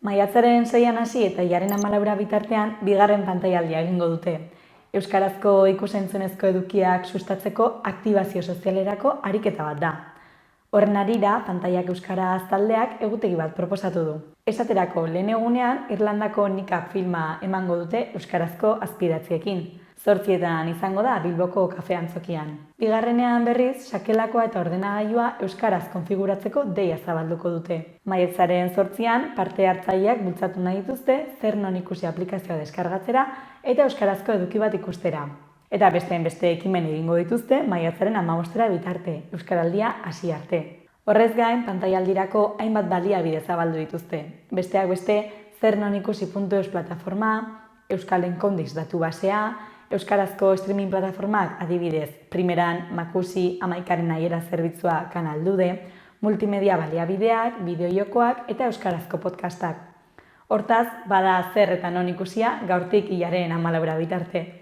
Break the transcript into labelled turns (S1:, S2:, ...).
S1: Maiatzaren 6an hasi eta hilaren 14 bitartean bigarren pantailaldia egingo dute. Euskarazko ikus-entzunezko edukiak sustatzeko aktibazio sozialerako ariketa bat da. Horren harira, pantaiak euskaraz taldeak egutegi bat proposatu du. Esaterako, lehen egunean Irlandako Nikak filma emango dute euskarazko azpidatziekin. 8etan izango da Bilboko kafe antzokian. Bigarrenean berriz, sakelakoa eta ordenagailua euskaraz konfiguratzeko deia zabalduko dute. Maiatzaren 8an parte hartzaileak bultzatu nahi dituzte zer non ikusi aplikazioa deskargatzera eta euskarazko eduki bat ikustera. Eta beste ekimen egingo dituzte maiatzaren 15 bitarte, euskaraldia hasi arte. Horrez gain, pantailaldirako hainbat baliabide zabaldu dituzte. Besteak beste, zernonikusi.eus plataforma, Euskal Enkondiz datu basea, euskarazko streaming plataformak adibidez, Primeran, Makusi, Amaikaren Aiera zerbitzua Kanal Dude, multimedia baliabideak, bideojokoak eta euskarazko podcastak. Hortaz, bada zer eta non ikusia gaurtik hilaren 14 bitarte.